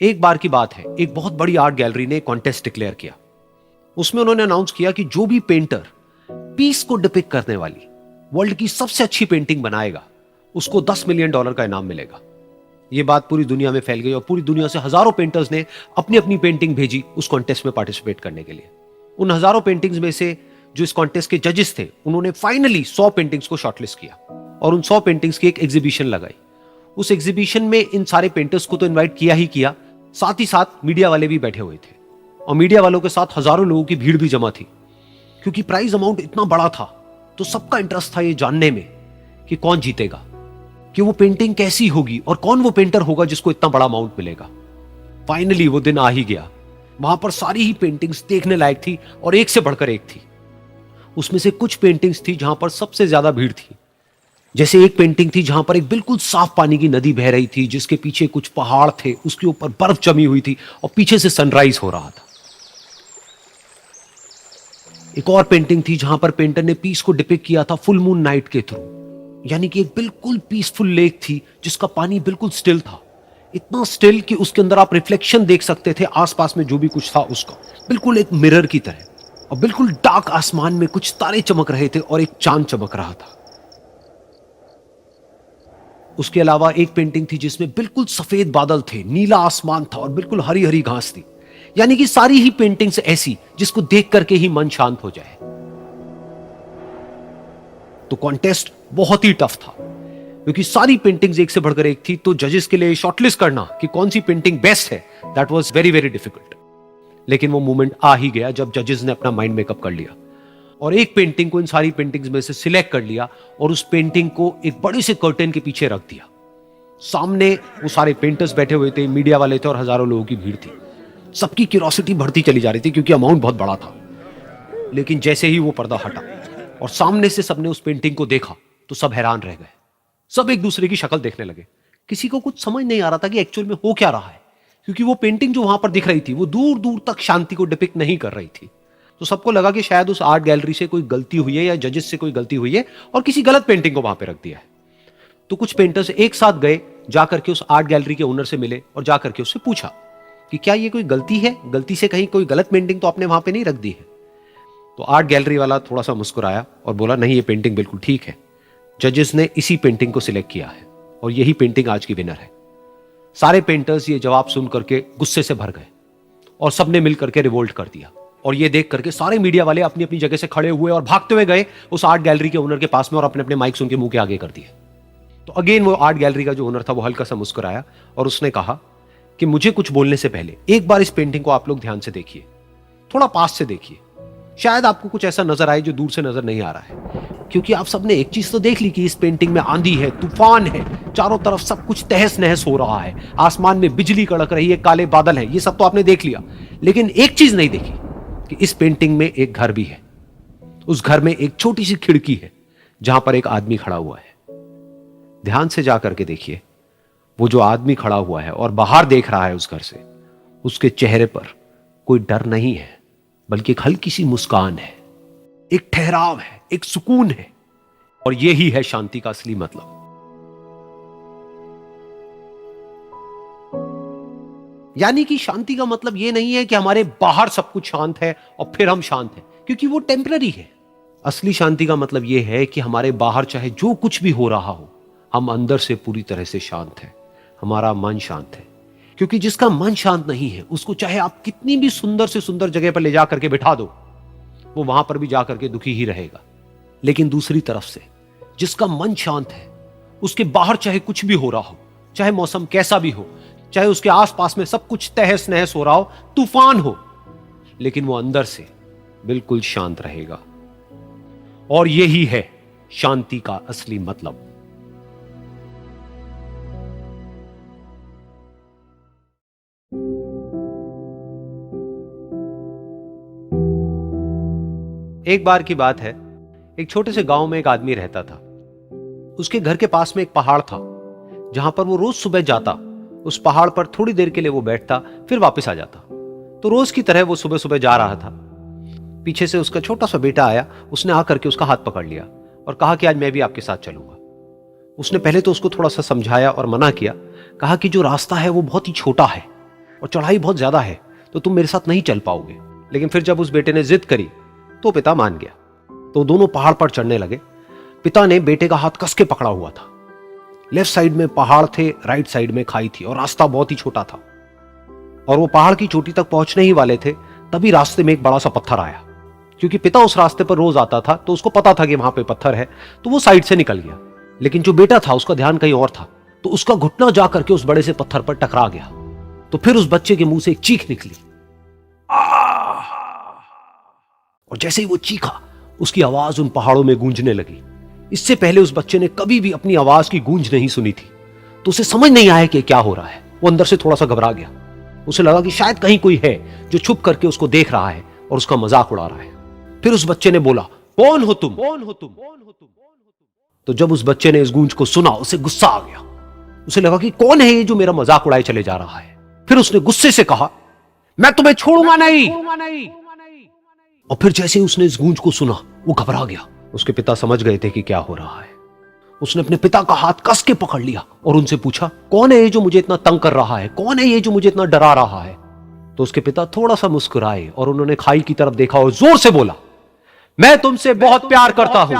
एक बार की बात है, एक बहुत बड़ी आर्ट गैलरी ने कॉन्टेस्ट डिक्लेयर किया। उसमें उन्होंने अनाउंस किया कि जो भी पेंटर पीस को डिपिक्ट करने वाली वर्ल्ड की सबसे अच्छी पेंटिंग बनाएगा उसको $10 मिलियन का इनाम मिलेगा। यह बात पूरी दुनिया में फैल गई और पूरी दुनिया से हजारों पेंटर्स ने अपनी अपनी पेंटिंग भेजी उस कॉन्टेस्ट में पार्टिसिपेट करने के लिए। उन हजारों पेंटिंग्स में से जो इस कॉन्टेस्ट के जजेस थे उन्होंने फाइनली 100 पेंटिंग्स को शॉर्टलिस्ट किया और उन 100 पेंटिंग्स की एक एग्जीबिशन लगाई। उस एग्जीबिशन में इन सारे पेंटर्स को तो इनवाइट किया ही किया, साथ ही साथ मीडिया वाले भी बैठे हुए थे और मीडिया वालों के साथ हजारों लोगों की भीड़ भी जमा थी। क्योंकि प्राइज अमाउंट इतना बड़ा था तो सबका इंटरेस्ट था ये जानने में कि कौन जीतेगा, कि वो पेंटिंग कैसी होगी और कौन वो पेंटर होगा जिसको इतना बड़ा अमाउंट मिलेगा। फाइनली वो दिन आ ही गया। वहां पर सारी ही पेंटिंग्स देखने लायक थी और एक से बढ़कर एक थी। उसमें से कुछ पेंटिंग्स थी जहां पर सबसे ज्यादा भीड़ थी। जैसे एक पेंटिंग थी जहां पर एक बिल्कुल साफ पानी की नदी बह रही थी, जिसके पीछे कुछ पहाड़ थे, उसके ऊपर बर्फ जमी हुई थी और पीछे से सनराइज हो रहा था। एक और पेंटिंग थी जहां पर पेंटर ने पीस को डिपिक्ट किया था फुल मून नाइट के थ्रू, यानी कि एक बिल्कुल पीसफुल लेक थी जिसका पानी बिल्कुल स्टिल था, इतना स्टिल कि उसके अंदर आप रिफ्लेक्शन देख सकते थे आसपास में जो भी कुछ था उसका, बिल्कुल एक मिरर की तरह। और बिल्कुल डार्क आसमान में कुछ तारे चमक रहे थे और एक चांद चमक रहा था। उसके अलावा एक पेंटिंग थी जिसमें बिल्कुल सफेद बादल थे, नीला आसमान था और बिल्कुल हरी हरी घास थी। यानी कि सारी ही पेंटिंग्स ऐसी जिसको देख करके ही मन शांत हो जाए। तो कॉन्टेस्ट बहुत ही टफ था क्योंकि सारी पेंटिंग्स एक से बढ़कर एक थी। तो जजेस के लिए शॉर्टलिस्ट करना कि कौन सी पेंटिंग बेस्ट है, that was very very difficult. लेकिन वो मोमेंट आ ही गया जब जजेस ने अपना माइंड मेकअप कर लिया और एक पेंटिंग को इन सारी पेंटिंग्स में से सिलेक्ट कर लिया और उस पेंटिंग को एक बड़े से कर्टेन के पीछे रख दिया। सामने वो सारे पेंटर्स बैठे हुए थे, मीडिया वाले थे और हजारों लोगों की भीड़ थी। सबकी क्यूरियोसिटी बढ़ती चली जा रही थी क्योंकि अमाउंट बहुत बड़ा था। लेकिन जैसे ही वो पर्दा हटा और सामने से सबने उस पेंटिंग को देखा तो सब हैरान रह गए। सब एक दूसरे की शक्ल देखने लगे। किसी को कुछ समझ नहीं आ रहा था कि एक्चुअल में हो क्या रहा है, क्योंकि वो पेंटिंग जो वहां पर दिख रही थी वो दूर दूर तक शांति को डिपिक्ट नहीं कर रही थी। तो सबको लगा कि शायद उस आर्ट गैलरी से कोई गलती हुई है या जजेस से कोई गलती हुई है और किसी गलत पेंटिंग को वहां पे रख दिया है। तो कुछ पेंटर्स एक साथ गए, जाकर के उस आर्ट गैलरी के ओनर से मिले और जाकर के उससे पूछा कि क्या ये कोई गलती है, गलती से कहीं कोई गलत पेंटिंग तो आपने वहां पे नहीं रख दी है। तो आर्ट गैलरी वाला थोड़ा सा मुस्कुराया और बोला, नहीं ये पेंटिंग बिल्कुल ठीक है, जजेस ने इसी पेंटिंग को सिलेक्ट किया है और यही पेंटिंग आज की विनर है। सारे पेंटर्स ये जवाब सुन करके गुस्से से भर गए और सबने मिल करके रिवोल्ट कर दिया। और ये देख करके सारे मीडिया वाले अपनी अपनी जगह से खड़े हुए और भागते हुए गए उस आर्ट गैलरी के ओनर के पास में और अपने अपने माइक्स उनके मुंह के आगे कर दिए। तो अगेन वो आर्ट गैलरी का जो ओनर था वो हल्का सा मुस्कुराया और उसने कहा कि मुझे कुछ बोलने से पहले एक बार इस पेंटिंग को आप लोग ध्यान से देखिए, थोड़ा पास से देखिए, शायद आपको कुछ ऐसा नजर आए जो दूर से नजर नहीं आ रहा है। क्योंकि आप सबने एक चीज तो देख ली कि इस पेंटिंग में आंधी है, तूफान है, चारों तरफ सब कुछ तहस नहस हो रहा है, आसमान में बिजली कड़क रही है, काले बादल हैं, ये सब तो आपने देख लिया। लेकिन एक चीज नहीं देखी कि इस पेंटिंग में एक घर भी है। उस घर में एक छोटी सी खिड़की है जहां पर एक आदमी खड़ा हुआ है। ध्यान से जाकर के देखिए, वो जो आदमी खड़ा हुआ है और बाहर देख रहा है उस घर से, उसके चेहरे पर कोई डर नहीं है बल्कि एक हल्की सी मुस्कान है, एक ठहराव है, एक सुकून है। और यही है शांति का असली मतलब। यानी कि शांति का मतलब यह नहीं है कि हमारे बाहर सब कुछ शांत है और फिर हम शांत हैं, क्योंकि वो टेम्पररी है। असली शांति का मतलब यह है कि हमारे बाहर चाहे जो कुछ भी हो रहा हो, हम अंदर से पूरी तरह से शांत हैं, हमारा मन शांत है। क्योंकि जिसका मन शांत नहीं है उसको चाहे आप कितनी भी सुंदर से सुंदर जगह पर ले जाकर के बिठा दो, वो वहां पर भी जाकर के दुखी ही रहेगा। लेकिन दूसरी तरफ से जिसका मन शांत है, उसके बाहर चाहे कुछ भी हो रहा हो, चाहे मौसम कैसा भी हो, चाहे उसके आसपास में सब कुछ तहस नहस हो रहा हो, तूफान हो, लेकिन वो अंदर से बिल्कुल शांत रहेगा। और यही है शांति का असली मतलब। एक बार की बात है, एक छोटे से गांव में एक आदमी रहता था। उसके घर के पास में एक पहाड़ था जहां पर वो रोज सुबह जाता, उस पहाड़ पर थोड़ी देर के लिए वो बैठता, फिर वापस आ जाता। तो रोज की तरह वो सुबह सुबह जा रहा था। पीछे से उसका छोटा सा बेटा आया, उसने आकर के उसका हाथ पकड़ लिया और कहा कि आज मैं भी आपके साथ चलूंगा। उसने पहले तो उसको थोड़ा सा समझाया और मना किया, कहा कि जो रास्ता है वो बहुत ही छोटा है और चढ़ाई बहुत ज्यादा है, तो तुम मेरे साथ नहीं चल पाओगे। लेकिन फिर जब उस बेटे ने जिद करी तो पिता मान गया। तो दोनों पहाड़ पर चढ़ने लगे। पिता ने बेटे का हाथ कस के पकड़ा हुआ था। लेफ्ट साइड में पहाड़ थे, राइट साइड में खाई थी और रास्ता बहुत ही छोटा था। और वो पहाड़ की चोटी तक पहुंचने ही वाले थे, तभी रास्ते में एक बड़ा सा पत्थर आया। क्योंकि पिता उस रास्ते पर रोज आता था तो उसको पता था कि वहां पे पत्थर है, तो वो साइड से निकल गया। लेकिन जो बेटा था उसका ध्यान कहीं और था, तो उसका घुटना जा करके उस बड़े से पत्थर पर टकरा गया। तो फिर उस बच्चे के मुंह से एक चीख निकली, और जैसे ही वो चीखा उसकी आवाज उन पहाड़ों में गूंजने लगी। इससे पहले उस बच्चे ने कभी भी अपनी आवाज की गूंज नहीं सुनी थी, तो उसे समझ नहीं आया कि क्या हो रहा है। वो अंदर से थोड़ा सा घबरा गया। उसे लगा कि शायद कहीं कोई है जो छुप करके उसको देख रहा है और उसका मजाक उड़ा रहा है। फिर उस बच्चे ने बोला, कौन हो तुम? कौन हो तुम? तो जब उस बच्चे ने इस गूंज को सुना, उसे गुस्सा आ गया। उसे लगा कि कौन है ये जो मेरा मजाक उड़ाए चले जा रहा है। फिर उसने गुस्से से कहा, मैं तुम्हें छोड़ूंगा नहीं। और फिर जैसे ही उसने इस गूंज को सुना, वो घबरा गया। उसके पिता समझ गए थे कि क्या हो रहा है। उसने अपने पिता का हाथ कस के पकड़ लिया और उनसे पूछा, कौन है ये जो मुझे इतना तंग कर रहा है? कौन है ये जो मुझे इतना डरा रहा है? तो उसके पिता थोड़ा सा मुस्कुराए और उन्होंने खाई की तरफ देखा और जोर से बोला, मैं तुमसे बहुत प्यार करता हूं।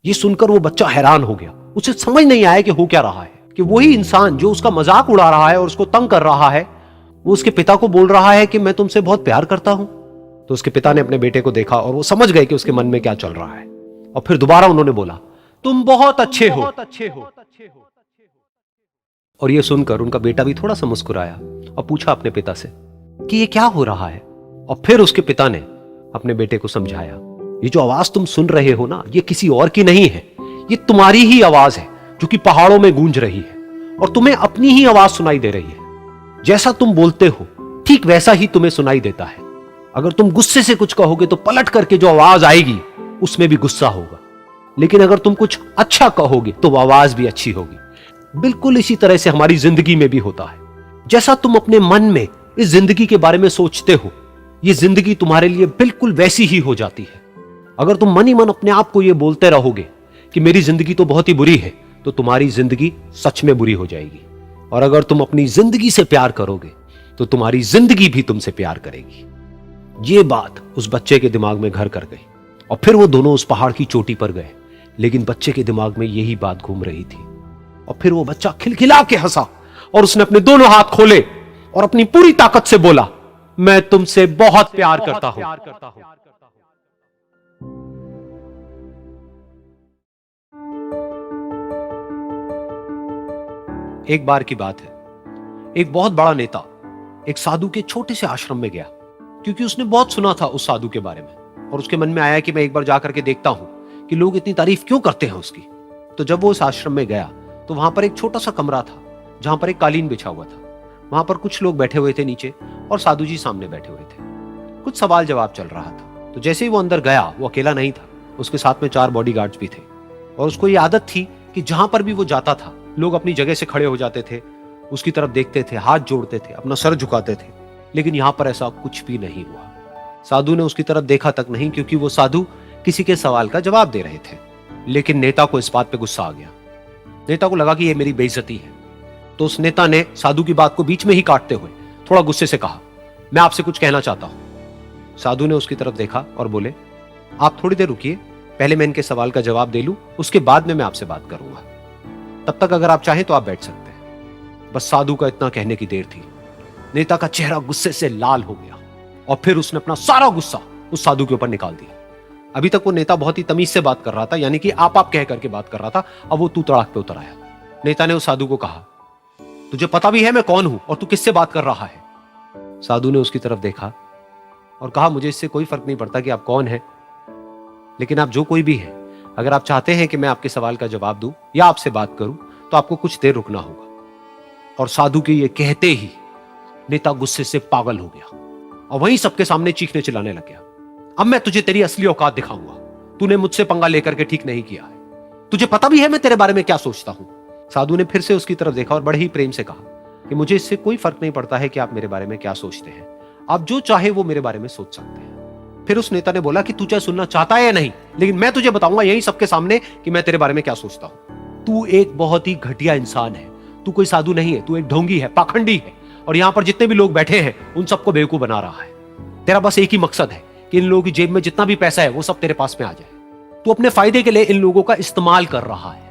ये सुनकर वो बच्चा हैरान हो गया। उसे समझ नहीं आया कि हो क्या रहा है, कि वही इंसान जो उसका मजाक उड़ा रहा है और उसको तंग कर रहा है, वो उसके पिता को बोल रहा है कि मैं तुमसे बहुत प्यार करता हूं। तो उसके पिता ने अपने बेटे को देखा और वो समझ गए कि उसके मन में क्या चल रहा है। और फिर दोबारा उन्होंने बोला, तुम बहुत अच्छे हो। और ये सुनकर उनका बेटा भी थोड़ा सा मुस्कुराया और पूछा अपने पिता से कि ये क्या हो रहा है। और फिर उसके पिता ने अपने बेटे को समझाया, ये जो आवाज तुम सुन रहे हो ना, ये किसी और की नहीं है, ये तुम्हारी ही आवाज है जो कि पहाड़ों में गूंज रही है और तुम्हें अपनी ही आवाज सुनाई दे रही है। जैसा तुम बोलते हो ठीक वैसा ही तुम्हें सुनाई देता है। अगर तुम गुस्से से कुछ कहोगे तो पलट करके जो आवाज आएगी उसमें भी गुस्सा होगा, लेकिन अगर तुम कुछ अच्छा कहोगे तो वो आवाज भी अच्छी होगी। बिल्कुल इसी तरह से हमारी जिंदगी में भी होता है। जैसा तुम अपने मन में इस जिंदगी के बारे में सोचते हो, ये जिंदगी तुम्हारे लिए बिल्कुल वैसी ही हो जाती है। अगर तुम मन ही मन अपने आप को ये बोलते रहोगे कि मेरी जिंदगी तो बहुत ही बुरी है, तो तुम्हारी जिंदगी सच में बुरी हो जाएगी। और अगर तुम अपनी जिंदगी से प्यार करोगे तो तुम्हारी जिंदगी भी तुमसे प्यार करेगी। ये बात उस बच्चे के दिमाग में घर कर गई और फिर वो दोनों उस पहाड़ की चोटी पर गए। लेकिन बच्चे के दिमाग में यही बात घूम रही थी। और फिर वो बच्चा खिलखिला के हंसा और उसने अपने दोनों हाथ खोले और अपनी पूरी ताकत से बोला, मैं तुमसे बहुत प्यार करता हूं। एक बार की बात है, एक बहुत बड़ा नेता एक साधु के छोटे से आश्रम में गया, क्योंकि उसने बहुत सुना था उस साधु के बारे में और उसके मन में आया कि मैं एक बार जाकर के देखता हूं कि लोग इतनी तारीफ क्यों करते हैं उसकी। तो जब वो उस आश्रम में गया तो वहां पर एक छोटा सा कमरा था जहां पर एक कालीन बिछा हुआ था। वहां पर कुछ लोग बैठे हुए थे नीचे और साधु जी सामने बैठे हुए थे। कुछ सवाल जवाब चल रहा था। तो जैसे ही वो अंदर गया, वो अकेला नहीं था, उसके साथ में 4 बॉडीगार्ड्स भी थे। और उसको ये आदत थी कि जहां पर भी वो जाता था लोग अपनी जगह से खड़े हो जाते थे, उसकी तरफ देखते थे, हाथ जोड़ते थे, अपना सर झुकाते थे। लेकिन यहां पर ऐसा कुछ भी नहीं हुआ। साधु ने उसकी तरफ देखा तक नहीं, क्योंकि वो साधु किसी के सवाल का जवाब दे रहे थे। लेकिन नेता को इस बात पे गुस्सा आ गया। नेता को लगा कि ये मेरी बेइज्जती है। तो उस नेता ने साधु की बात को बीच में ही काटते हुए थोड़ा गुस्से से कहा, मैं आपसे कुछ कहना चाहता हूं। साधु ने उसकी तरफ देखा और बोले, आप थोड़ी देर रुकिए, पहले मैं इनके सवाल का जवाब दे लूं, उसके बाद में मैं आपसे बात करूंगा। तब तक अगर आप चाहें तो आप बैठ सकते हैं। बस साधु का इतना कहने की देर थी। नेता का चेहरा गुस्से से लाल हो गया और फिर उसने अपना सारा गुस्सा उस साधु के ऊपर निकाल दिया। अभी तक वो नेता बहुत ही तमीज से बात कर रहा था, यानी कि आप कह करके बात कर रहा था। अब वो तू तड़ाक पे उतर आया। नेता ने उस साधु को कहा, तुझे पता भी है मैं कौन हूं और तू किससे बात कर रहा है? साधु ने उसकी तरफ देखा और कहा, मुझे इससे कोई फर्क नहीं पड़ता कि आप कौन हैं, लेकिन आप जो कोई भी हैं, अगर आप चाहते हैं कि मैं आपके सवाल का जवाब दूं या आपसे बात करूं तो आपको कुछ देर रुकना होगा। और साधु के ये कहते ही नेता गुस्से से पागल हो गया और वहीं सबके सामने चीखने चिल्लाने लग गया, अब मैं तुझे तेरी असली औकात दिखाऊंगा। तूने मुझसे पंगा लेकर के ठीक नहीं किया है। तुझे पता भी है मैं तेरे बारे में क्या सोचता हूं। साधु ने फिर से उसकी तरफ देखा और बड़े ही प्रेम से कहा कि मुझे इससे कोई फर्क नहीं पड़ता है कि आप मेरे बारे में क्या सोचते हैं। आप जो चाहे वो मेरे बारे में सोच सकते हैं। फिर उस नेता ने बोला कि तू चाहे सुनना चाहता है या नहीं, लेकिन मैं तुझे बताऊंगा यही सबके सामने कि मैं तेरे बारे में क्या सोचता हूं। तू एक बहुत ही घटिया इंसान है। तू कोई साधु नहीं है, तू एक ढोंगी है, पाखंडी है, और यहां पर जितने भी लोग बैठे हैं उन सबको बेवकूफ बना रहा है। तेरा बस एक ही मकसद है कि इन लोगों की जेब में जितना भी पैसा है वो सब तेरे पास में आ जाए। तू अपने फायदे के लिए इन लोगों का इस्तेमाल कर रहा है,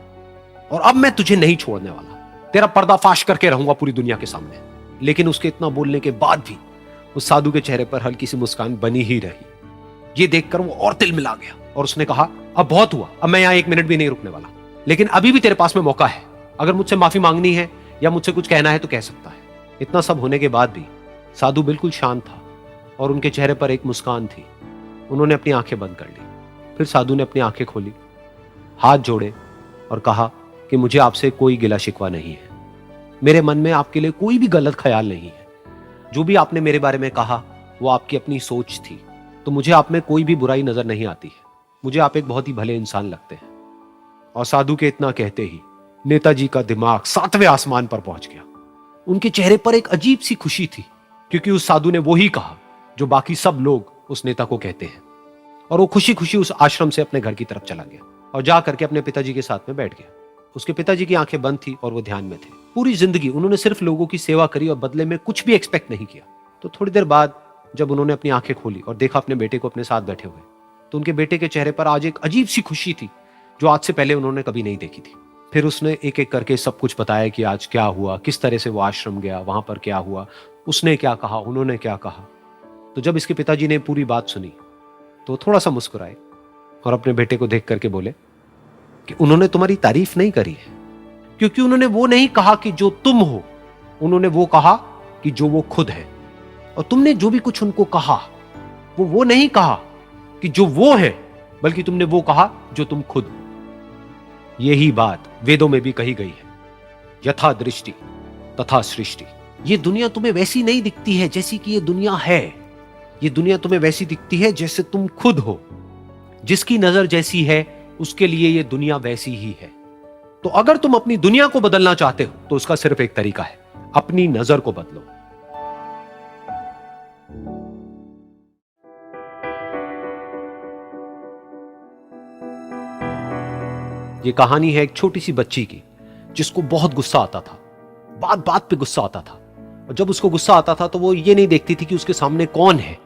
और अब मैं तुझे नहीं छोड़ने वाला। तेरा पर्दाफाश करके रहूंगा पूरी दुनिया के सामने। लेकिन उसके इतना बोलने के बाद भी उस साधु के चेहरे पर हल्की सी मुस्कान बनी ही रही। ये देखकर वो और तिल मिला गया और उसने कहा, अब बहुत हुआ, अब मैं यहां एक मिनट भी नहीं रुकने वाला। लेकिन अभी भी तेरे पास में मौका है, अगर मुझसे माफी मांगनी है या मुझसे कुछ कहना है तो कह सकता है। इतना सब होने के बाद भी साधु बिल्कुल शांत था और उनके चेहरे पर एक मुस्कान थी। उन्होंने अपनी आंखें बंद कर ली। फिर साधु ने अपनी आंखें खोली, हाथ जोड़े और कहा कि मुझे आपसे कोई गिला शिकवा नहीं है। मेरे मन में आपके लिए कोई भी गलत ख्याल नहीं है। जो भी आपने मेरे बारे में कहा वो आपकी अपनी सोच थी, तो मुझे आप में कोई भी बुराई नजर नहीं आती है। मुझे आप एक बहुत ही भले इंसान लगते हैं। और साधु के इतना कहते ही नेताजी का दिमाग 7वें आसमान पर पहुंच गया। उनके चेहरे पर एक अजीब सी खुशी थी, क्योंकि उस साधु ने वो ही कहा जो बाकी सब लोग उस नेता को कहते हैं। और वो खुशी खुशी उस आश्रम से अपने घर की तरफ चला गया और जा करके अपने पिताजी के साथ में बैठ गया। उसके पिताजी की आंखें बंद थी और वो ध्यान में थे। पूरी जिंदगी उन्होंने सिर्फ लोगों की सेवा करी और बदले में कुछ भी एक्सपेक्ट नहीं किया। तो थोड़ी देर बाद जब उन्होंने अपनी आंखें खोली और देखा अपने बेटे को अपने साथ बैठे हुए, तो उनके बेटे के चेहरे पर आज एक अजीब सी खुशी थी जो आज से पहले उन्होंने कभी नहीं देखी थी। फिर उसने एक एक करके सब कुछ बताया कि आज क्या हुआ, किस तरह से वो आश्रम गया, वहां पर क्या हुआ, उसने क्या कहा, उन्होंने क्या कहा। तो जब इसके पिताजी ने पूरी बात सुनी तो थोड़ा सा मुस्कुराए और अपने बेटे को देख करके बोले कि उन्होंने तुम्हारी तारीफ नहीं करी है, क्योंकि उन्होंने वो नहीं कहा कि जो तुम हो, उन्होंने वो कहा कि जो वो खुद है। और तुमने जो भी कुछ उनको कहा वो नहीं कहा कि जो वो है, बल्कि तुमने वो कहा जो तुम खुद हो। यही बात वेदों में भी कही गई है, यथा दृष्टि तथा सृष्टि। ये दुनिया तुम्हें वैसी नहीं दिखती है जैसी कि ये दुनिया है। ये दुनिया तुम्हें वैसी दिखती है जैसे तुम खुद हो। जिसकी नजर जैसी है उसके लिए ये दुनिया वैसी ही है। तो अगर तुम अपनी दुनिया को बदलना चाहते हो तो उसका सिर्फ एक तरीका है, अपनी नजर को बदलो। ये कहानी है एक छोटी सी बच्ची की जिसको बहुत गुस्सा आता था, बात बात पे गुस्सा आता था। और जब उसको गुस्सा आता था तो वो ये नहीं देखती थी कि उसके सामने कौन है,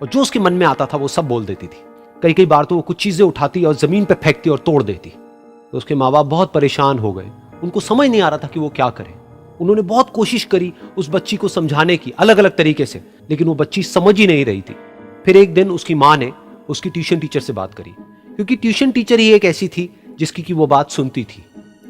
और जो उसके मन में आता था वो सब बोल देती थी। कई कई बार तो वो कुछ चीजें उठाती और जमीन पे फेंकती और तोड़ देती। तो उसके माँ बाप बहुत परेशान हो गए, उनको समझ नहीं आ रहा था कि वो क्या करें। उन्होंने बहुत कोशिश करी उस बच्ची को समझाने की अलग अलग तरीके से, लेकिन वो बच्ची समझ ही नहीं रही थी। फिर एक दिन उसकी माँ ने उसकी ट्यूशन टीचर से बात करी, क्योंकि ट्यूशन टीचर ही एक ऐसी थी जिसकी कि वो बात सुनती थी।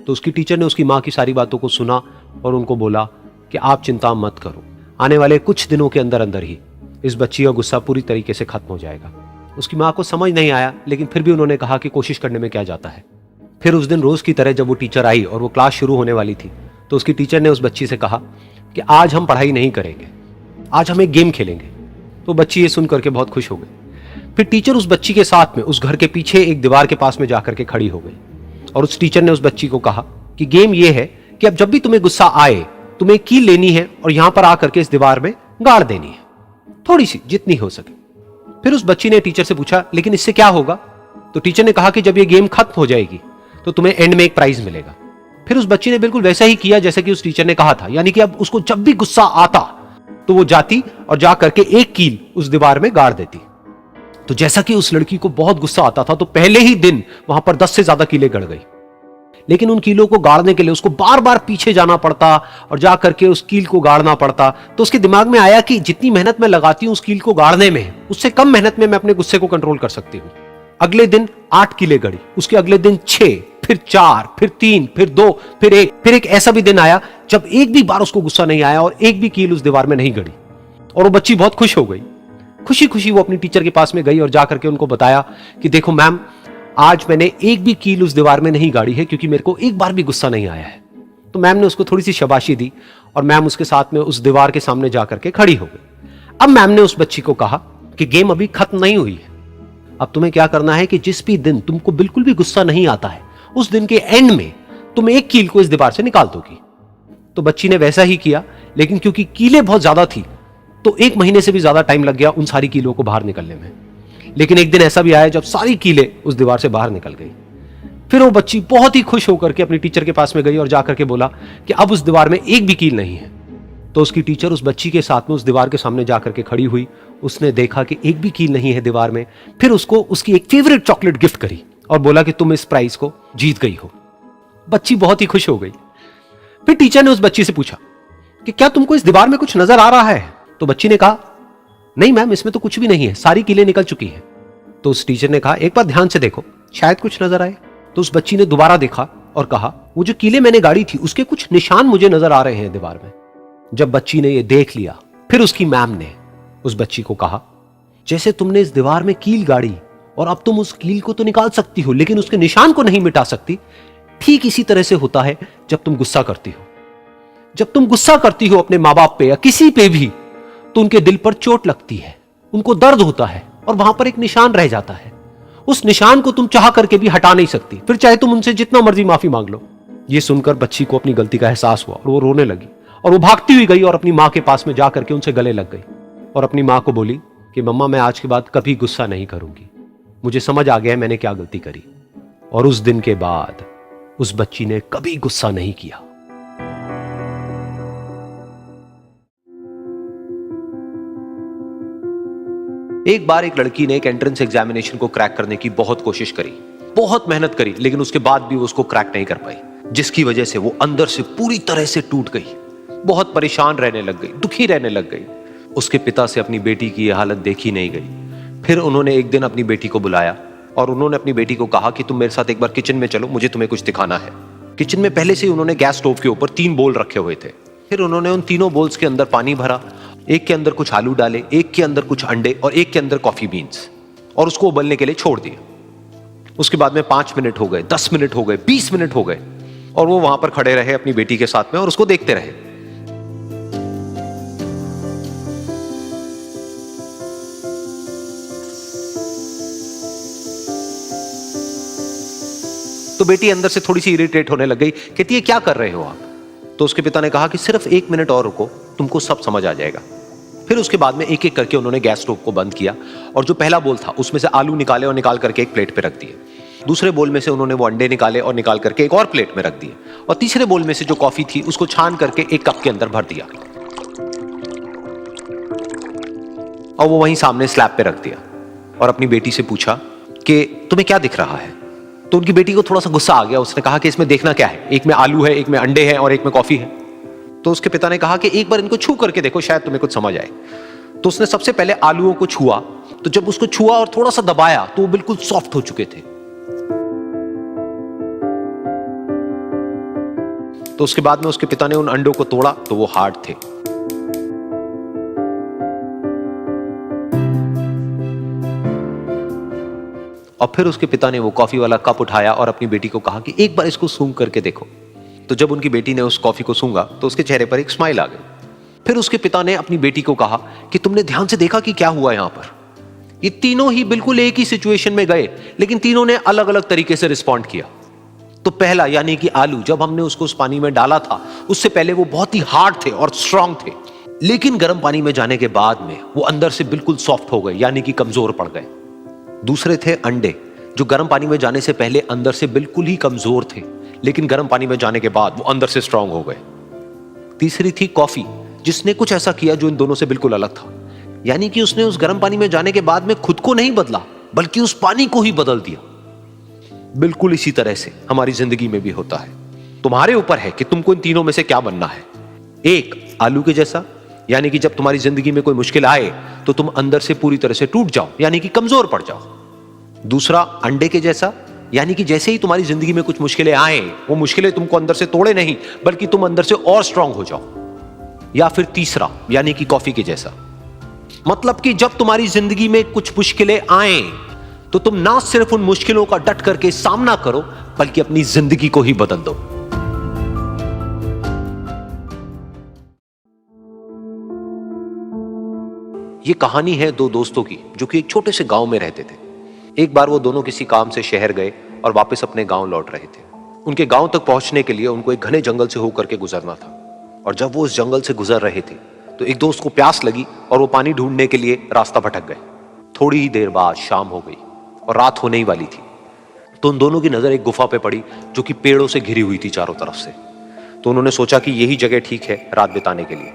तो उसकी टीचर ने उसकी माँ की सारी बातों को सुना और उनको बोला कि आप चिंता मत करो, आने वाले कुछ दिनों के अंदर अंदर ही इस बच्ची का गुस्सा पूरी तरीके से खत्म हो जाएगा। उसकी माँ को समझ नहीं आया, लेकिन फिर भी उन्होंने कहा कि कोशिश करने में क्या जाता है। फिर उस दिन रोज की तरह जब वो टीचर आई और वो क्लास शुरू होने वाली थी, तो उसकी टीचर ने उस बच्ची से कहा कि आज हम पढ़ाई नहीं करेंगे, आज हम एक गेम खेलेंगे। तो बच्ची ये सुन करके बहुत खुश हो गई। फिर टीचर उस बच्ची के साथ में उस घर के पीछे एक दीवार के पास में जाकर के खड़ी हो गई, और उस टीचर ने उस बच्ची को कहा कि गेम ये है कि अब जब भी तुम्हें गुस्सा आए, तुम्हें कील लेनी है और यहां पर आकर के इस दीवार में गाड़ देनी है, थोड़ी सी, जितनी हो सके। फिर उस बच्ची ने टीचर से पूछा, लेकिन इससे क्या होगा? तो टीचर ने कहा कि जब ये गेम खत्म हो जाएगी तो तुम्हें एंड में एक प्राइज मिलेगा। फिर उस बच्ची ने बिल्कुल वैसा ही किया जैसा कि उस टीचर ने कहा था, यानी कि अब उसको जब भी गुस्सा आता तो वो जाती और जा करके एक कील उस दीवार में गाड़ देती। तो जैसा कि उस लड़की को बहुत गुस्सा आता था, तो पहले ही दिन वहां पर 10 से ज्यादा कीलें गड़ गई। लेकिन उन कीलों को गाड़ने के लिए उसको बार बार पीछे जाना पड़ता और जा करके उस कील को गाड़ना पड़ता। तो उसके दिमाग में आया कि जितनी मेहनत मैं लगाती हूं उस कील को गाड़ने में, उससे कम मेहनत में मैं अपने गुस्से को कंट्रोल कर सकती हूं। अगले दिन 8 कीलें गड़ी, उसके अगले दिन 6, फिर 4, फिर 3, फिर 2, फिर 1। फिर एक ऐसा भी दिन आया जब एक भी बार उसको गुस्सा नहीं आया और एक भी कील उस दीवार में नहीं गड़ी, और वो बच्ची बहुत खुश हो गई। खुशी खुशी वो अपनी टीचर के पास में गई और जाकर के उनको बताया कि देखो मैम, आज मैंने एक भी कील उस दीवार में नहीं गाड़ी है, क्योंकि मेरे को एक बार भी गुस्सा नहीं आया है। तो मैम ने उसको थोड़ी सी शाबाशी दी और मैम उसके साथ में उस दीवार के सामने जाकर के खड़ी हो गई। अब मैम ने उस बच्ची को कहा कि गेम अभी खत्म नहीं हुई है, अब तुम्हें क्या करना है कि जिस भी दिन तुमको बिल्कुल भी गुस्सा नहीं आता है, उस दिन के एंड में तुम एक कील को इस दीवार से निकाल दोगी। तो बच्ची ने वैसा ही किया, लेकिन क्योंकि कीलें बहुत ज्यादा थी तो 1 महीने से भी ज्यादा टाइम लग गया उन सारी कीलों को बाहर निकलने में। लेकिन एक दिन ऐसा भी आया जब सारी कीलें उस दीवार से बाहर निकल गई। फिर वो बच्ची बहुत ही खुश होकर के अपनी टीचर के पास में गई और जाकर के बोला कि अब उस दीवार में एक भी कील नहीं है। तो उसकी टीचर उस बच्ची के साथ में उस दीवार के सामने जाकर के खड़ी हुई। उसने देखा कि एक भी कील नहीं है दीवार में। फिर उसको उसकी एक फेवरेट चॉकलेट गिफ्ट करी और बोला कि तुम इस प्राइज को जीत गई हो। बच्ची बहुत ही खुश हो गई। फिर टीचर ने उस बच्ची से पूछा कि क्या तुमको इस दीवार में कुछ नजर आ रहा है? तो बच्ची ने कहा, नहीं मैम, इसमें तो कुछ भी नहीं है, सारी कीलें निकल चुकी हैं। तो उस टीचर ने कहा, एक बार ध्यान से देखो, शायद कुछ नजर आए। तो उस बच्ची ने दोबारा देखा और कहा, वो जो कीलें मैंने गाड़ी थी उसके कुछ निशान मुझे नजर आ रहे हैं दीवार में। जब बच्ची ने ये देख लिया, फिर उसकी मैम ने उस बच्ची को कहा, जैसे तुमने इस दीवार में कील गाड़ी और अब तुम उस कील को तो निकाल सकती हो लेकिन उसके निशान को नहीं मिटा सकती, ठीक इसी तरह से होता है जब तुम गुस्सा करती हो। जब तुम गुस्सा करती हो अपने माँ बाप पे या किसी पे भी, तो उनके दिल पर चोट लगती है, उनको दर्द होता है और वहां पर एक निशान रह जाता है। उस निशान को तुम चाह करके भी हटा नहीं सकती, फिर चाहे तुम उनसे जितना मर्जी माफी मांग लो। ये सुनकर बच्ची को अपनी गलती का एहसास हुआ और वो रोने लगी और वो भागती हुई गई और अपनी माँ के पास में जाकर के उनसे गले लग गई और अपनी माँ को बोली कि मम्मा, मैं आज के बाद कभी गुस्सा नहीं करूंगी, मुझे समझ आ गया है मैंने क्या गलती करी। और उस दिन के बाद उस बच्ची ने कभी गुस्सा नहीं किया। एक बार एक लड़की ने एक एंट्रेंस एग्जामिनेशन को क्रैक करने की बहुत कोशिश करी, बहुत मेहनत करी, लेकिन उसके बाद भी वो उसको क्रैक नहीं कर पाई, जिसकी वजह से वो अंदर से पूरी तरह से टूट गई, बहुत परेशान रहने लग गई, दुखी रहने लग गई। उसके पिता से अपनी बेटी की यह हालत देखी नहीं गई। फिर उन्होंने एक दिन अपनी बेटी को बुलाया और उन्होंने अपनी बेटी को कहा कि तुम मेरे साथ एक बार किचन में चलो, मुझे तुम्हें कुछ दिखाना है। किचन में पहले से ही उन्होंने गैस स्टोव के ऊपर 3 बोल रखे हुए थे। फिर उन्होंने उन तीनों बोल्स के अंदर पानी भरा, एक के अंदर कुछ आलू डाले, एक के अंदर कुछ अंडे और एक के अंदर कॉफी बीन्स, और उसको उबलने के लिए छोड़ दिया। उसके बाद में 5 मिनट हो गए, 10 मिनट हो गए, 20 मिनट हो गए और वो वहां पर खड़े रहे अपनी बेटी के साथ में और उसको देखते रहे। तो बेटी अंदर से थोड़ी सी इरिटेट होने लग गई, कहती है क्या कर रहे हो आप? तो उसके पिता ने कहा कि सिर्फ 1 मिनट और रुको, तुमको सब समझ आ जाएगा। फिर उसके बाद में एक एक करके उन्होंने गैस स्टोव को बंद किया और जो पहला बोल था उसमें से आलू निकाले और निकाल करके एक प्लेट पे रख दिए। दूसरे बोल में से उन्होंने वो अंडे निकाले और निकाल करके एक और प्लेट में रख दिए और तीसरे बोल में से जो कॉफी थी उसको छान करके एक कप के अंदर भर दिया और वो वहीं सामने स्लैब पे रख दिया और अपनी बेटी से पूछा कि तुम्हें क्या दिख रहा है? तो उनकी बेटी को थोड़ा सा गुस्सा आ गया। उसने कहा कि इसमें देखना क्या है, एक में आलू है, एक में अंडे हैं और एक में कॉफी है। तो उसके पिता ने कहा कि एक बार इनको छू करके देखो, शायद तुम्हें कुछ समझ आए। तो उसने सबसे पहले आलूओं को छुआ, तो जब उसको छुआ और थोड़ा सा दबाया तो वो बिल्कुल सॉफ्ट हो चुके थे। तो उसके बाद में उसके पिता ने उन अंडों को तोड़ा तो वो हार्ड थे। और फिर उसके पिता ने वो कॉफी वाला कप उठाया और अपनी बेटी को कहा कि एक बार इसको सूंघ करके देखो। तो जब उनकी बेटी ने उस कॉफी को सूंघा तो उसके चेहरे पर एक स्माइल आ गई। फिर उसके पिता ने अपनी बेटी को कहा कि तुमने ध्यान से देखा कि क्या हुआ यहां पर? ये तीनों ही बिल्कुल एक ही सिचुएशन में गए, लेकिन तीनों ने अलग अलग तरीके से रिस्पॉन्ड किया। तो पहला यानी कि आलू, जब हमने उसको उस पानी में डाला था उससे पहले वो बहुत ही हार्ड थे और स्ट्रांग थे, लेकिन गर्म पानी में जाने के बाद में वो अंदर से बिल्कुल सॉफ्ट हो गए, यानी कि कमजोर पड़ गए। दूसरे थे अंडे, जो गर्म पानी में जाने से पहले अंदर से बिल्कुल ही कमजोर थे, लेकिन गर्म पानी में जाने के बाद वो अंदर से स्ट्रांग हो गए। तीसरी थी कॉफी, जिसने कुछ ऐसा किया जो इन दोनों से बिल्कुल अलग था, यानी कि उसने उस गर्म पानी में जाने के बाद में खुद को नहीं बदला बल्कि उस पानी को ही बदल दिया। बिल्कुल इसी तरह से हमारी जिंदगी में भी होता है। तुम्हारे ऊपर है कि तुमको इन तीनों में से क्या बनना है। एक, आलू के जैसा, यानी कि जब तुम्हारी जिंदगी में कोई मुश्किल आए तो तुम अंदर से पूरी तरह से टूट जाओ, यानी कि कमजोर पड़ जाओ। दूसरा, अंडे के जैसा, यानी कि जैसे ही तुम्हारी जिंदगी में कुछ मुश्किलें आए, वो मुश्किलें तुमको अंदर से तोड़े नहीं बल्कि तुम अंदर से और स्ट्रांग हो जाओ। या फिर तीसरा, यानी कि कॉफी के जैसा, मतलब कि जब तुम्हारी जिंदगी में कुछ मुश्किलें आए तो तुम ना सिर्फ उन मुश्किलों का डट करके सामना करो बल्कि अपनी जिंदगी को ही बदल दो। ये कहानी है दो दोस्तों की जो कि एक छोटे से गांव में रहते थे। एक बार वो दोनों किसी काम से शहर गए और वापस अपने गांव लौट रहे थे। उनके गांव तक पहुंचने के लिए उनको एक घने जंगल से होकर के गुजरना था, और जब वो उस जंगल से गुजर रहे थे तो एक दोस्त को प्यास लगी और वो पानी ढूंढने के लिए रास्ता भटक गए। थोड़ी ही देर बाद शाम हो गई और रात होने ही वाली थी। तो उन दोनों की नजर एक गुफा पे पड़ी जो कि पेड़ों से घिरी हुई थी चारों तरफ से। तो उन्होंने सोचा कि यही जगह ठीक है रात बिताने के लिए।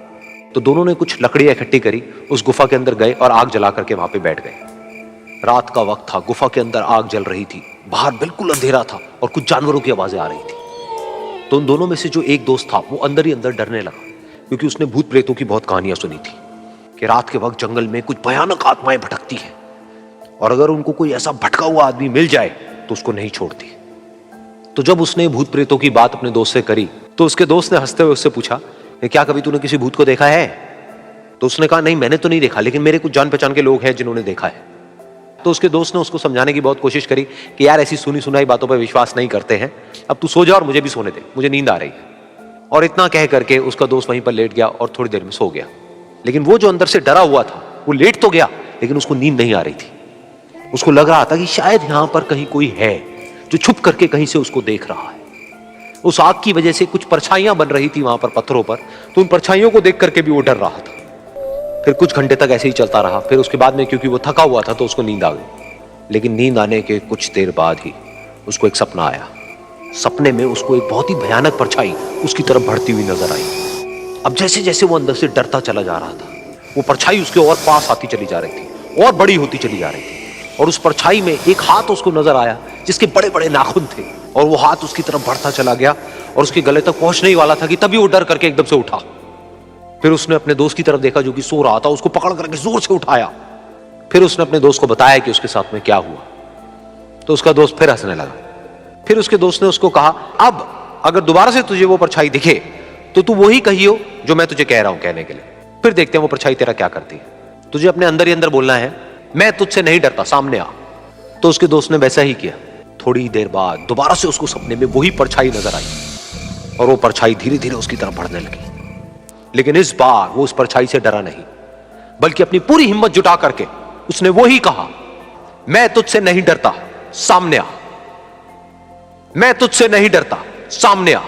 तो दोनों ने कुछ लकड़ियां इकट्ठी करी, उस गुफा के अंदर गए और आग जला करके वहां पे बैठ गए। रात का वक्त था, गुफा के अंदर आग जल रही थी, बाहर बिल्कुल अंधेरा था और कुछ जानवरों की आवाजें आ रही थी। तो उन दोनों में से जो एक दोस्त था वो अंदर ही अंदर डरने लगा, क्योंकि उसने भूत प्रेतों की बहुत कहानियां सुनी थी कि रात के वक्त जंगल में कुछ भयानक आत्माएं भटकती हैं और अगर उनको कोई ऐसा भटका हुआ आदमी मिल जाए तो उसको नहीं छोड़ती। तो जब उसने भूत प्रेतों की बात अपने दोस्त से करी तो उसके दोस्त ने हंसते हुए उससे पूछा, क्या कभी तूने किसी भूत को देखा है? तो उसने कहा, नहीं मैंने तो नहीं देखा, लेकिन मेरे कुछ जान पहचान के लोग हैं जिन्होंने देखा है। तो उसके दोस्त ने उसको समझाने की बहुत कोशिश करी कि यार ऐसी सुनी सुनाई बातों पर विश्वास नहीं करते हैं, अब तू सो जा और मुझे भी सोने दे, मुझे नींद आ रही है। और इतना कह करके उसका दोस्त वहीं पर लेट गया और थोड़ी देर में सो गया। लेकिन वो जो अंदर से डरा हुआ था वो लेट तो गया, लेकिन उसको नींद नहीं आ रही थी। उसको लग रहा था कि शायद यहां पर कहीं कोई है जो छुप करके कहीं से उसको देख रहा है। उस आग की वजह से कुछ परछाइयां बन रही थी वहां पर पत्थरों पर, तो उन परछाइयों को देख करके भी वो डर रहा था। फिर कुछ घंटे तक ऐसे ही चलता रहा। फिर उसके बाद में क्योंकि वो थका हुआ था तो उसको नींद आ गई। लेकिन नींद आने के कुछ देर बाद ही उसको एक सपना आया। सपने में उसको एक बहुत ही भयानक परछाई उसकी तरफ बढ़ती हुई नजर आई। अब जैसे जैसे वो अंदर से डरता चला जा रहा था, वो परछाई उसके और पास आती चली जा रही थी और बड़ी होती चली जा रही थी। और उस परछाई में एक हाथ उसको नजर आया जिसके बड़े बड़े नाखून थे, और वो हाथ उसकी तरफ बढ़ता चला गया और उसके गले तक पहुंचने ही वाला था कि तभी वो डर करके एकदम से उठा। फिर उसने अपने दोस्त की तरफ देखा जो कि सो रहा था, उसको पकड़ करके जोर से उठाया। फिर उसने अपने दोस्त को बताया कि उसके साथ में क्या हुआ। तो उसका दोस्त फिर हंसने लगा। फिर उसके दोस्त ने उसको कहा, अब अगर दोबारा से तुझे वो परछाई दिखे तो तू वही कहियो जो मैं तुझे कह रहा हूं कहने के लिए, फिर देखते हैं वो परछाई तेरा क्या करती है। तुझे अपने अंदर ही अंदर बोलना है, मैं तुझसे नहीं डरता, सामने आ। तो उसके दोस्त ने वैसा ही किया। थोड़ी देर बाद दोबारा से उसको सपने में वही परछाई नजर आई और वो परछाई धीरे धीरे उसकी तरफ बढ़ने लगी। लेकिन इस बार वो उस परछाई से डरा नहीं, बल्कि अपनी पूरी हिम्मत जुटा करके उसने वो ही कहा, मैं तुझसे नहीं डरता, सामने आ। मैं तुझसे नहीं डरता, सामने आ।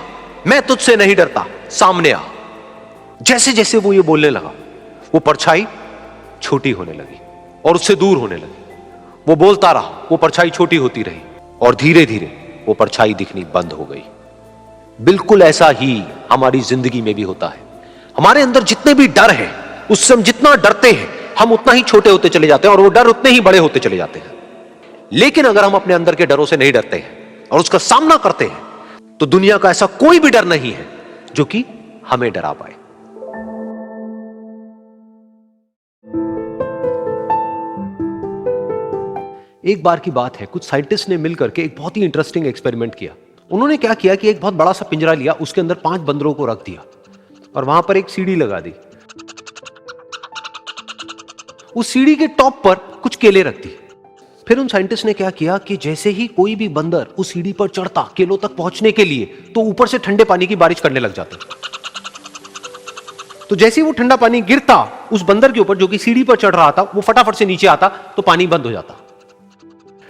मैं तुझसे नहीं डरता, सामने आ। जैसे जैसे वो ये बोलने लगा, वो परछाई छोटी होने लगी और उससे दूर होने लगी। वो बोलता रहा, वो परछाई छोटी होती रही और धीरे धीरे वो परछाई दिखनी बंद हो गई। बिल्कुल ऐसा ही हमारी जिंदगी में भी होता है। हमारे अंदर जितने भी डर है, उससे हम जितना डरते हैं हम उतना ही छोटे होते चले जाते हैं और वो डर उतने ही बड़े होते चले जाते हैं। लेकिन अगर हम अपने अंदर के डरों से नहीं डरते हैं और उसका सामना करते हैं तो दुनिया का ऐसा कोई भी डर नहीं है जो कि हमें डरा पाए। एक बार की बात है, कुछ साइंटिस्ट ने मिलकर के एक बहुत ही इंटरेस्टिंग एक्सपेरिमेंट किया। उन्होंने क्या किया कि एक बहुत बड़ा सा पिंजरा लिया, उसके अंदर 5 बंदरों को रख दिया और वहां पर एक सीढ़ी लगा दी। उस सीढ़ी के टॉप पर कुछ केले रख दी। फिर उन साइंटिस्ट ने क्या किया कि जैसे ही कोई भी बंदर उस सीढ़ी पर चढ़ता केलों तक पहुंचने के लिए, तो ऊपर से ठंडे पानी की बारिश करने लग जाता। तो जैसे ही वो ठंडा पानी गिरता उस बंदर के ऊपर जो कि सीढ़ी पर चढ़ रहा था, वो फटाफट से नीचे आता तो पानी बंद हो जाता।